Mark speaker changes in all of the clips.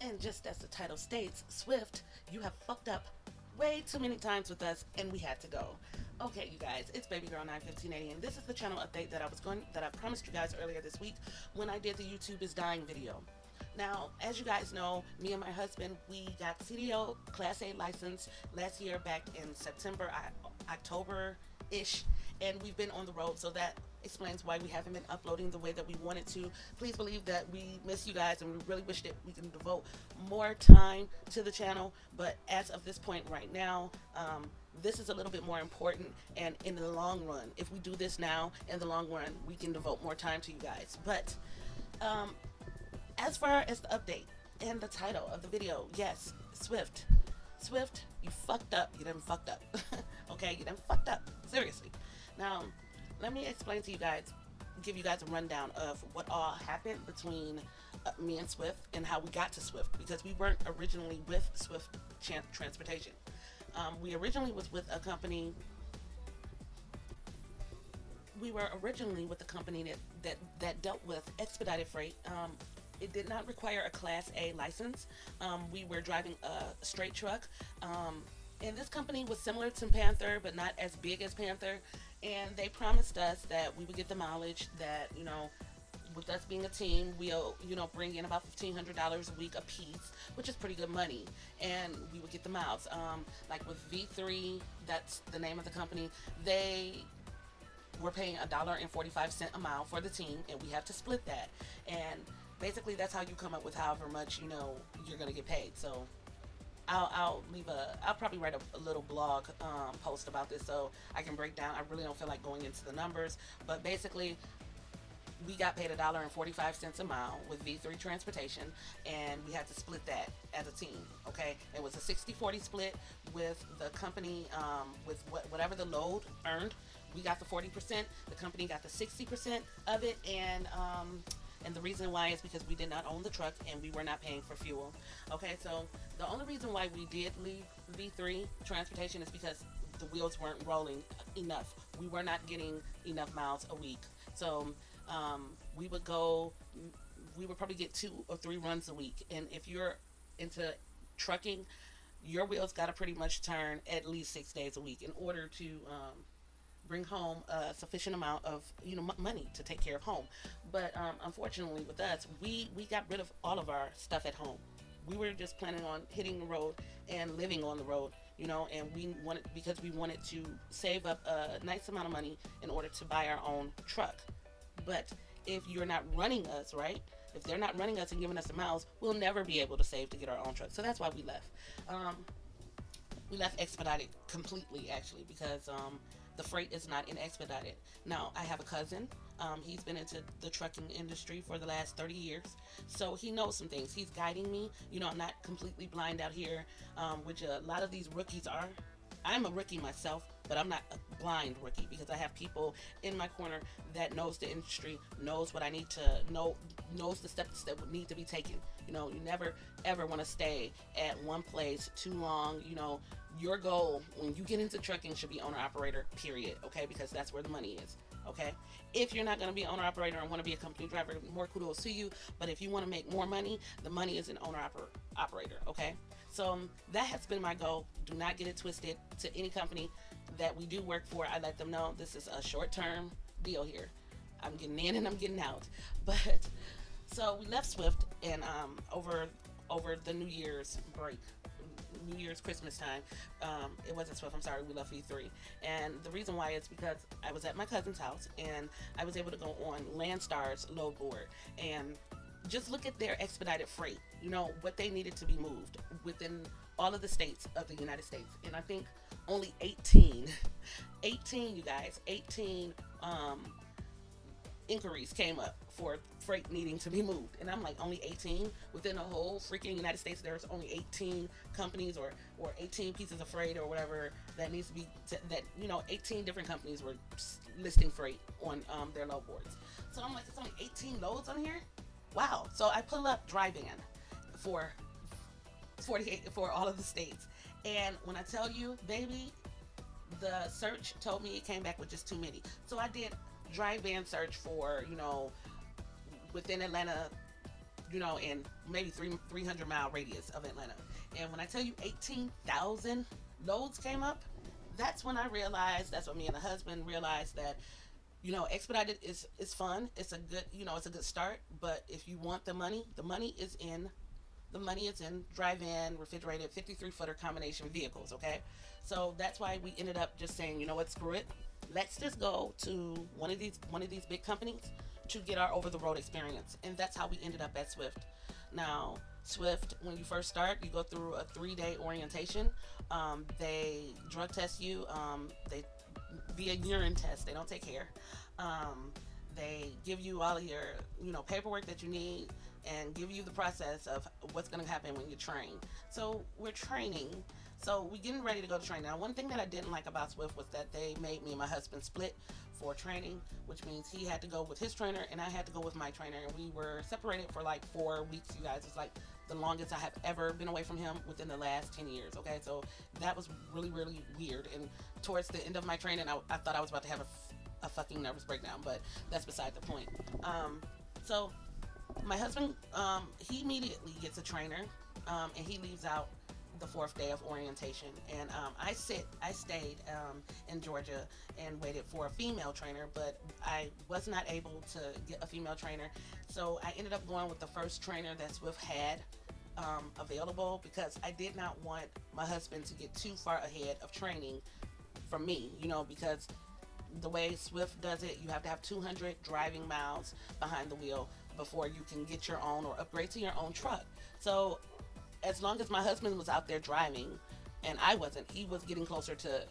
Speaker 1: And just as the title states, Swift, you have fucked up way too many times with us, and we had to go. Okay, you guys, it's Baby Girl 91580, and this is the channel update that I promised you guys earlier this week when I did the YouTube is Dying video. Now, as you guys know, me and my husband, we got CDL Class A license last year back in September, October ish, and we've been on the road, so that explains why we haven't been uploading the way that we wanted to. Please believe that we miss you guys and we really wish that we can devote more time to the channel, but as of this point right now, this is a little bit more important, and in the long run, if we do this now, in the long run, we can devote more time to you guys. But um, as far as the update and the title of the video, yes, Swift. Swift, you fucked up. You done fucked up. Okay, you done fucked up. Seriously. Now, let me explain to you guys, give you guys a rundown of what all happened between me and Swift and how we got to Swift, because we weren't originally with Swift Transportation. We originally was with a company. We were originally with a company that dealt with expedited freight. It did not require a Class A license. We were driving a straight truck. And this company was similar to Panther, but not as big as Panther. And they promised us that we would get the mileage, that, with us being a team, we'll, bring in about $1,500 a week a piece, which is pretty good money. And we would get the miles. Like with V3, that's the name of the company, they were paying $1.45 a mile for the team, and we have to split that. And basically, that's how you come up with however much, you're going to get paid. So I'll probably write a little blog post about this so I can break down. I really don't feel like going into the numbers, but basically we got paid $1.45 a mile with V3 transportation, and we had to split that as a team. Okay, it was a 60-40 split with the company, with whatever the load earned. We got the 40%, the company got the 60% of it, and the reason why is because we did not own the truck and we were not paying for fuel. Okay, so the only reason why we did leave V3 transportation is because the wheels weren't rolling enough. We were not getting enough miles a week. So we would probably get 2 or 3 runs a week. And if you're into trucking, your wheels got to pretty much turn at least 6 days a week in order to bring home a sufficient amount of money to take care of home. But unfortunately with us, we got rid of all of our stuff at home. We were just planning on hitting the road and living on the road, and because we wanted to save up a nice amount of money in order to buy our own truck. But if you're not running us, right, if they're not running us and giving us the miles, we'll never be able to save to get our own truck. So that's why we left. We left expedited completely, actually, because the freight is not in expedited. Now, I have a cousin. He's been into the trucking industry for the last 30 years, so he knows some things. He's guiding me. I'm not completely blind out here, which a lot of these rookies are. I'm a rookie myself, but I'm not a blind rookie, because I have people in my corner that knows the industry, knows what I need to know, knows the steps that would need to be taken. You never ever want to stay at one place too long. Your goal when you get into trucking should be owner operator, period. Okay, because that's where the money is. Okay, if you're not going to be owner operator and want to be a company driver, more kudos to you. But if you want to make more money, the money is an owner operator. Okay, so that has been my goal. Do not get it twisted. To any company that we do work for, I let them know this is a short-term deal here. I'm getting in and I'm getting out. But so we left Swift, and over the New Year's break, New Year's Christmas time, it wasn't Swift, I'm sorry, we left V3. And the reason why is because I was at my cousin's house and I was able to go on Landstar's load board and just look at their expedited freight, what they needed to be moved within all of the states of the United States. And I think only 18 you guys, 18 inquiries came up for freight needing to be moved. And I'm like, only 18? Within the whole freaking United States, there's only 18 companies or 18 pieces of freight or whatever that needs to be, 18 different companies were listing freight on their load boards. So I'm like, it's only 18 loads on here? Wow. So I pull up dry van for 48 for all of the states. And when I tell you, baby, the search told me it came back with just too many. So I did dry van search for, within Atlanta, in maybe 300-mile radius of Atlanta. And when I tell you 18,000 loads came up, that's when I realized, that's when me and the husband realized that, expedited is fun. It's a good, it's a good start. But if you want the money is in drive-in, refrigerated, 53-footer combination vehicles. Okay, so that's why we ended up just saying, you know what, screw it. Let's just go to one of these big companies to get our over-the-road experience, and that's how we ended up at Swift. Now, Swift, when you first start, you go through a 3-day orientation. They drug test you. They via urine test. They don't take hair. They give you all of your paperwork that you need and give you the process of what's going to happen when you train. So we're training. So we're getting ready to go to training. Now, one thing that I didn't like about Swift was that they made me and my husband split for training, which means he had to go with his trainer and I had to go with my trainer. And we were separated for like 4 weeks, you guys. It's like the longest I have ever been away from him within the last 10 years. Okay, so that was really, really weird. And towards the end of my training, I thought I was about to have a fucking nervous breakdown, but that's beside the point. So my husband, he immediately gets a trainer, and he leaves out the 4th day of orientation. And I stayed in Georgia and waited for a female trainer, but I was not able to get a female trainer. So I ended up going with the first trainer that Swift had available, because I did not want my husband to get too far ahead of training from me, because the way Swift does it, you have to have 200 driving miles behind the wheel before you can get your own or upgrade to your own truck. So as long as my husband was out there driving and I wasn't, he was getting closer to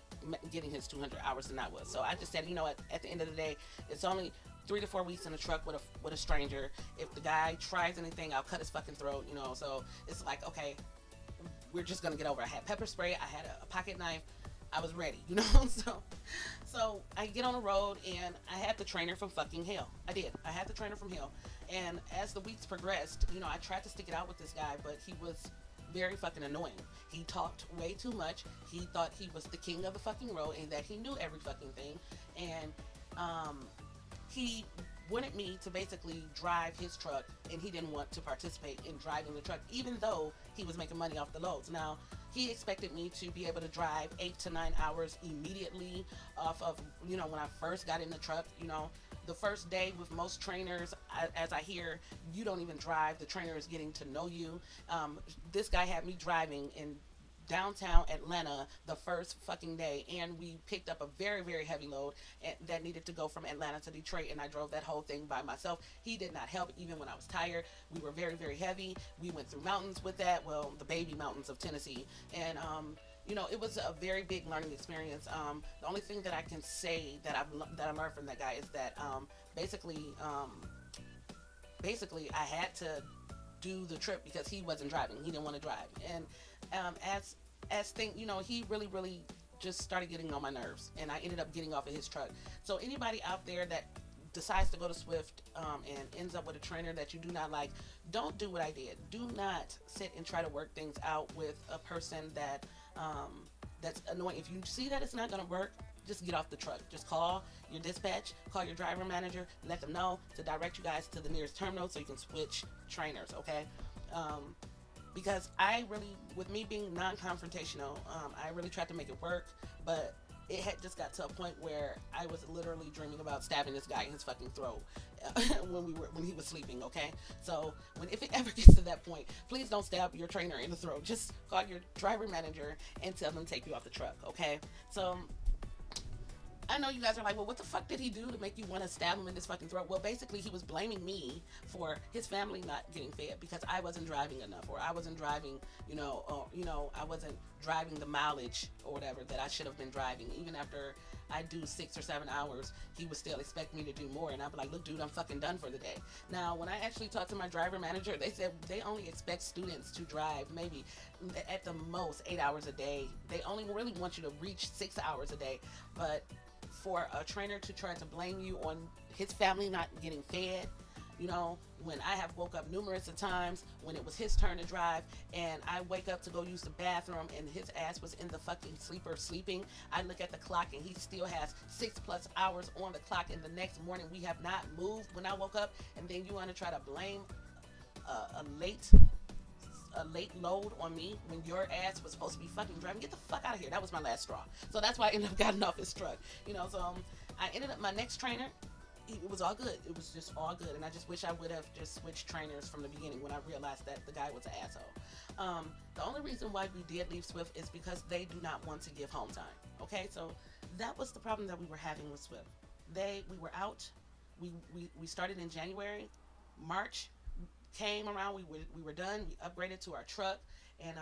Speaker 1: getting his 200 hours than I was. So I just said, at the end of the day, it's only 3 to 4 weeks in a truck with a stranger. If the guy tries anything, I'll cut his fucking throat, So it's like, okay, we're just gonna get over it. I had pepper spray, I had a pocket knife, I was ready, So I get on the road and I had the trainer from fucking hell. I did. I had the trainer from hell. And as the weeks progressed, I tried to stick it out with this guy, but he was very fucking annoying. He talked way too much. He thought he was the king of the fucking road and that he knew every fucking thing. And he wanted me to basically drive his truck, and he didn't want to participate in driving the truck, even though he was making money off the loads. Now, he expected me to be able to drive 8 to 9 hours immediately off of, when I first got in the truck. The first day with most trainers, as I hear, you don't even drive. The trainer is getting to know you. This guy had me driving in downtown Atlanta the first fucking day, and we picked up a very, very heavy load that needed to go from Atlanta to Detroit, and I drove that whole thing by myself. He did not help even when I was tired. We were very, very heavy. We went through mountains with that, well, the baby mountains of Tennessee, and it was a very big learning experience. The only thing that I can say that I learned from that guy is that basically I had to do the trip because he wasn't driving. He didn't want to drive, and as thing, he really, really just started getting on my nerves, and I ended up getting off of his truck. So anybody out there that decides to go to Swift and ends up with a trainer that you do not like, don't do what I did. Do not sit and try to work things out with a person that's annoying. If you see that it's not going to work, just get off the truck. Just call your dispatch, call your driver manager, let them know to direct you guys to the nearest terminal so you can switch trainers, okay? Because I really, with me being non-confrontational, I really tried to make it work, but it had just got to a point where I was literally dreaming about stabbing this guy in his fucking throat when he was sleeping, okay? So if it ever gets to that point, please don't stab your trainer in the throat. Just call your driver manager and tell them to take you off the truck, okay? So I know you guys are like, well, what the fuck did he do to make you want to stab him in his fucking throat? Well, basically, he was blaming me for his family not getting fed because I wasn't driving enough, or I wasn't driving, I wasn't driving the mileage or whatever that I should have been driving. Even after I do 6 or 7 hours, he would still expect me to do more. And I'd be like, look, dude, I'm fucking done for the day. Now, when I actually talked to my driver manager, they said they only expect students to drive maybe at the most 8 hours a day. They only really want you to reach 6 hours a day. But for a trainer to try to blame you on his family not getting fed, when I have woke up numerous of times when it was his turn to drive, and I wake up to go use the bathroom and his ass was in the fucking sleeper sleeping, I look at the clock and he still has 6+ hours on the clock, and the next morning we have not moved when I woke up, and then you want to try to blame a late load on me when your ass was supposed to be fucking driving. Get the fuck out of here. That was my last straw. So that's why I ended up getting off his truck. I ended up, my next trainer, it was all good. It was just all good. And I just wish I would have just switched trainers from the beginning when I realized that the guy was an asshole. The only reason why we did leave Swift is because they do not want to give home time. Okay, so that was the problem that we were having with Swift. We were out. We started in January. March came around. We were done. We upgraded to our truck, and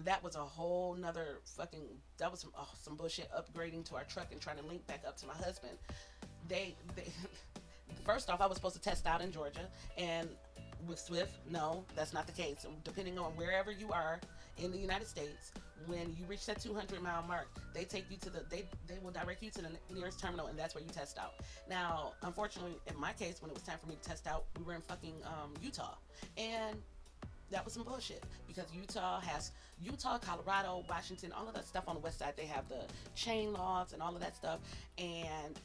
Speaker 1: that was a whole nother fucking, that was some bullshit, upgrading to our truck and trying to link back up to my husband. They first off, I was supposed to test out in Georgia, and with Swift, no, that's not the case. Depending on wherever you are in the United States, when you reach that 200-mile mark, they take you to they will direct you to the nearest terminal, and that's where you test out. Now, unfortunately, in my case, when it was time for me to test out, we were in fucking Utah, and that was some bullshit, because Utah, Colorado, Washington, all of that stuff on the west side, they have the chain laws and all of that stuff, and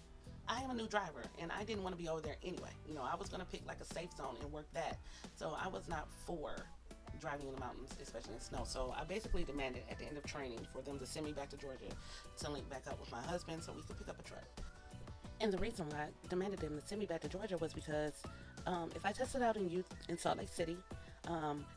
Speaker 1: I am a new driver, and I didn't want to be over there anyway. I was going to pick like a safe zone and work that. So I was not for driving in the mountains, especially in snow. So I basically demanded at the end of training for them to send me back to Georgia to link back up with my husband so we could pick up a truck. And the reason why I demanded them to send me back to Georgia was because if I tested out in Salt Lake City,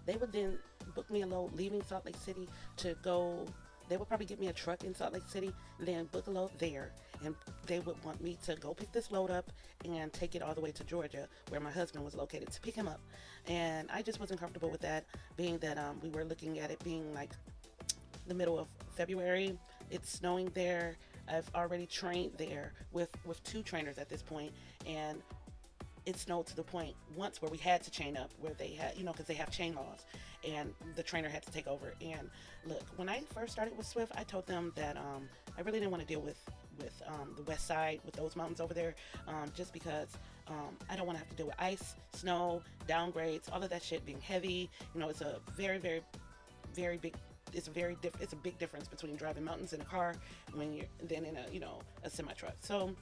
Speaker 1: they would then book me a load leaving Salt Lake City to go. They would probably give me a truck in Salt Lake City, then book a load there, and they would want me to go pick this load up and take it all the way to Georgia, where my husband was located, to pick him up. And I just wasn't comfortable with that, being that we were looking at it being like the middle of February. It's snowing there. I've already trained there with 2 trainers at this point, and it snowed to the point once where we had to chain up, where they had, because they have chain laws, and the trainer had to take over. And look, when I first started with Swift, I told them that I really didn't want to deal with the west side, with those mountains over there, just because I don't want to have to deal with ice, snow, downgrades, all of that shit being heavy. It's a very, very, very big. It's a big difference between driving mountains in a car when you're then in a semi truck. So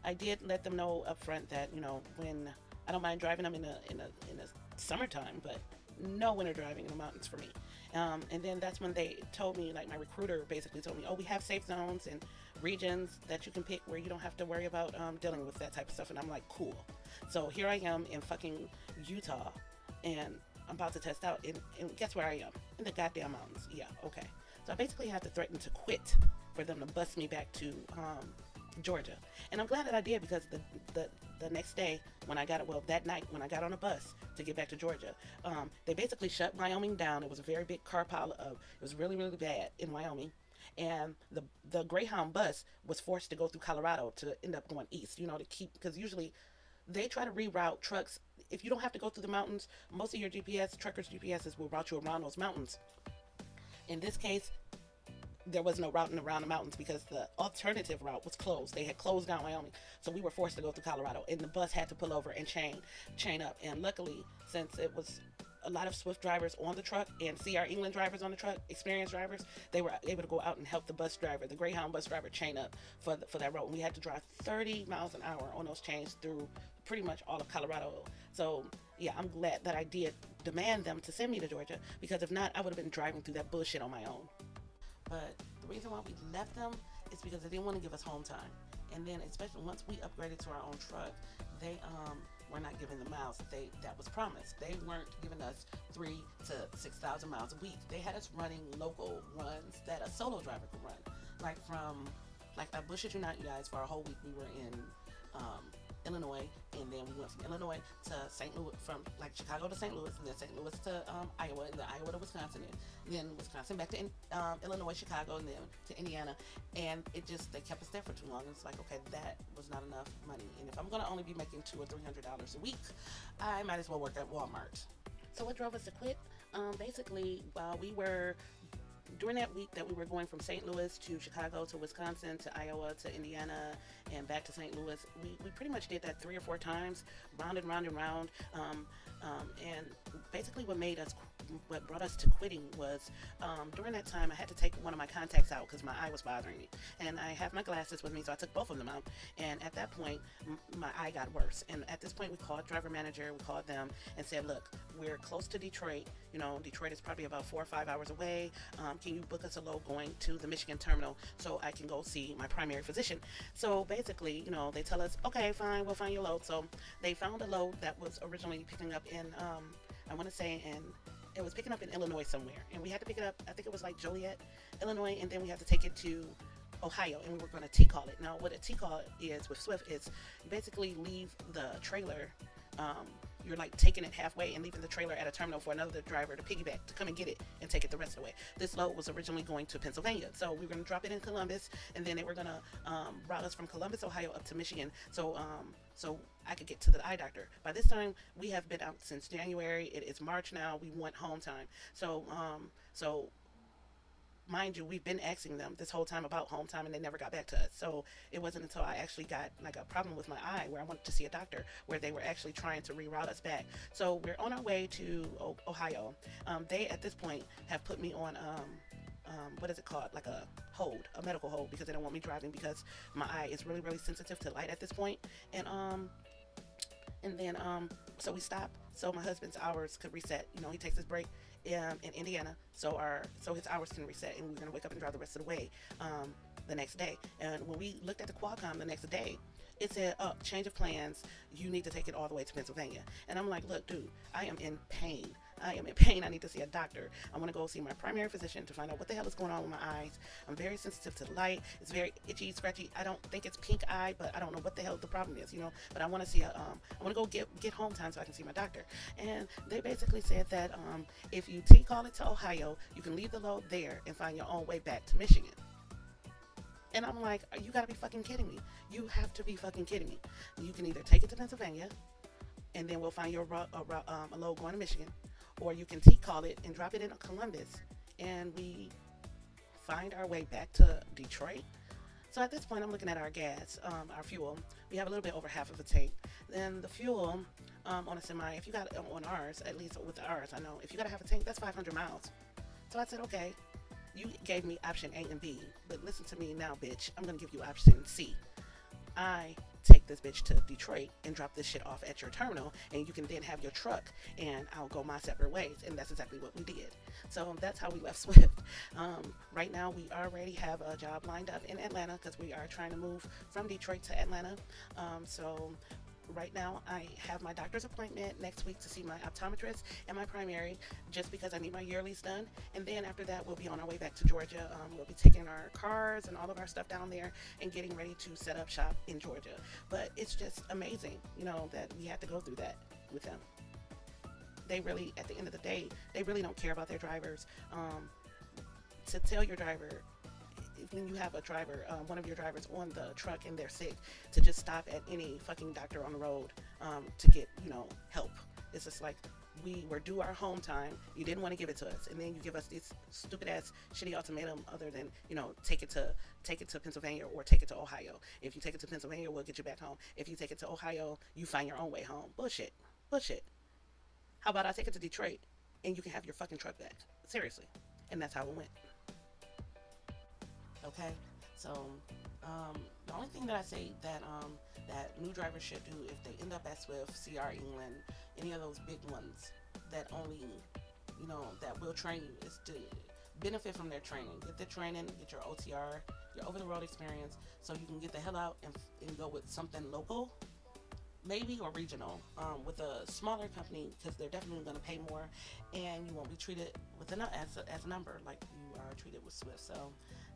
Speaker 1: I did let them know up front that when I don't mind driving them in a summertime, but no winter driving in the mountains for me. And then that's when they told me, like my recruiter basically told me, oh, we have safe zones and regions that you can pick where you don't have to worry about dealing with that type of stuff. And I'm like, cool. So here I am in fucking Utah, and I'm about to test out, and guess where I am? In the goddamn mountains. Yeah, okay. So I basically had to threaten to quit for them to bus me back to Georgia. And I'm glad that I did, because the next day when I got it, well, that night when I got on a bus to get back to Georgia, they basically shut Wyoming down. It was a very big car pile it was really, really bad in Wyoming. And the Greyhound bus was forced to go through Colorado to end up going east, to keep, because usually they try to reroute trucks. If you don't have to go through the mountains, most of your truckers' GPSs will route you around those mountains. In this case, there was no routing around the mountains because the alternative route was closed. They had closed down Wyoming, so we were forced to go through Colorado, and the bus had to pull over and chain up. And luckily, since it was a lot of Swift drivers on the truck and CR England drivers on the truck, experienced drivers, they were able to go out and help the bus driver, the Greyhound bus driver, chain up for that road. And we had to drive 30 miles an hour on those chains through pretty much all of Colorado. So yeah, I'm glad that I did demand them to send me to Georgia, because if not, I would have been driving through that bullshit on my own. But the reason why we left them is because they didn't want to give us home time. And then, especially once we upgraded to our own truck, they were not giving the miles that was promised. They weren't giving us 3,000 to 6,000 miles a week. They had us running local runs that a solo driver could run. Like I bullshit you not, you guys, for a whole week we were in Illinois, and then we went from Illinois to St. Louis, from like Chicago to St. Louis, and then St. Louis to Iowa, and then Iowa to Wisconsin, and then Wisconsin back to Illinois, Chicago, and then to Indiana. And they kept us there for too long. It's like, okay, that was not enough money, and if I'm gonna only be making $200 or $300 a week, I might as well work at Walmart. So what drove us to quit? Basically, while we were during that week that we were going from St. Louis to Chicago to Wisconsin to Iowa to Indiana and back to St. Louis, we pretty much did that 3 or 4 times, round and round and round. And basically what brought us to quitting was during that time I had to take one of my contacts out because my eye was bothering me, and I have my glasses with me, so I took both of them out. And at that point my eye got worse, and at this point we called driver manager, we called them and said, look, we're close to Detroit. You know, Detroit is probably about 4 or 5 hours away. Can you book us a load going to the Michigan terminal so I can go see my primary physician? So basically, you know, they tell us, okay, fine, we'll find your load. So they found a load that was originally picking up in, I want to say in, it was picking up in Illinois somewhere, and we had to pick it up. I think it was like Joliet, Illinois, and then we had to take it to Ohio, and we were going to T-call it. Now, what a T-call is with Swift is you basically leave the trailer. You're like taking it halfway and leaving the trailer at a terminal for another driver to piggyback to come and get it and take it the rest of the way. This load was originally going to Pennsylvania, so we were going to drop it in Columbus, and then they were going to route us from Columbus, Ohio, up to Michigan, so I could get to the eye doctor. By this time, we have been out since January. It is March now. We want home time, so mind you, we've been asking them this whole time about home time, and they never got back to us. So it wasn't until I actually got like a problem with my eye where I wanted to see a doctor, where they were actually trying to reroute us back. So we're on our way to Ohio. They at this point have put me on what is it called, like a hold, a medical hold, because they don't want me driving because my eye is really, really sensitive to light at this point. And then so we stop so my husband's hours could reset. You know, he takes his break in Indiana, so his hours can reset, and we're gonna wake up and drive the rest of the way the next day. And when we looked at the Qualcomm the next day, it said, "Oh, change of plans. You need to take it all the way to Pennsylvania." And I'm like, "Look, dude, I am in pain. I am in pain. I need to see a doctor. I want to go see my primary physician to find out what the hell is going on with my eyes. I'm very sensitive to the light. It's very itchy, scratchy. I don't think it's pink eye, but I don't know what the hell the problem is, you know. But I want to see I want to go get home time so I can see my doctor." And they basically said that if you T-call it to Ohio, you can leave the load there and find your own way back to Michigan. And I'm like, you gotta be fucking kidding me. You have to be fucking kidding me. You can either take it to Pennsylvania, and then we'll find your a load going to Michigan, or you can T-call it and drop it in Columbus, and we find our way back to Detroit. So at this point, I'm looking at our gas, our fuel. We have a little bit over half of a tank. Then the fuel on a semi, if you got on ours, at least with ours, I know if you got to have a tank, that's 500 miles. So I said, okay. You gave me option A and B, but listen to me now, bitch. I'm gonna give you option C. I take this bitch to Detroit and drop this shit off at your terminal, and you can then have your truck, and I'll go my separate ways. And that's exactly what we did. So that's how we left Swift. Right now, we already have a job lined up in Atlanta because we are trying to move from Detroit to Atlanta. So right now I have my doctor's appointment next week to see my optometrist and my primary, just because I need my yearlies done. And then after that, we'll be on our way back to Georgia. We'll be taking our cars and all of our stuff down there and getting ready to set up shop in Georgia. But it's just amazing, you know, that we had to go through that with them. They really, at the end of the day, they really don't care about their drivers. To tell your driver, when you have a driver, one of your drivers on the truck and they're sick, to just stop at any fucking doctor on the road to get, you know, help. It's just like, we were due our home time. You didn't want to give it to us, and then you give us this stupid ass shitty ultimatum other than, you know, take it to Pennsylvania or take it to Ohio. If you take it to Pennsylvania, we'll get you back home. If you take it to Ohio, you find your own way home. Bullshit. Bullshit. How about I take it to Detroit and you can have your fucking truck back? Seriously. And that's how it went. Okay, so the only thing that I say that that new drivers should do if they end up at Swift, CR England, any of those big ones that only, you know, that will train you, is to benefit from their training. Get the training, get your OTR, your over-the-road experience, so you can get the hell out and go with something local, maybe, or regional, with a smaller company, because they're definitely going to pay more, and you won't be treated with as a number like you are treated with Swift. So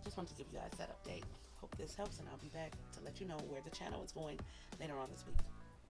Speaker 1: just wanted to give you guys that update. Hope this helps, and I'll be back to let you know where the channel is going later on this week.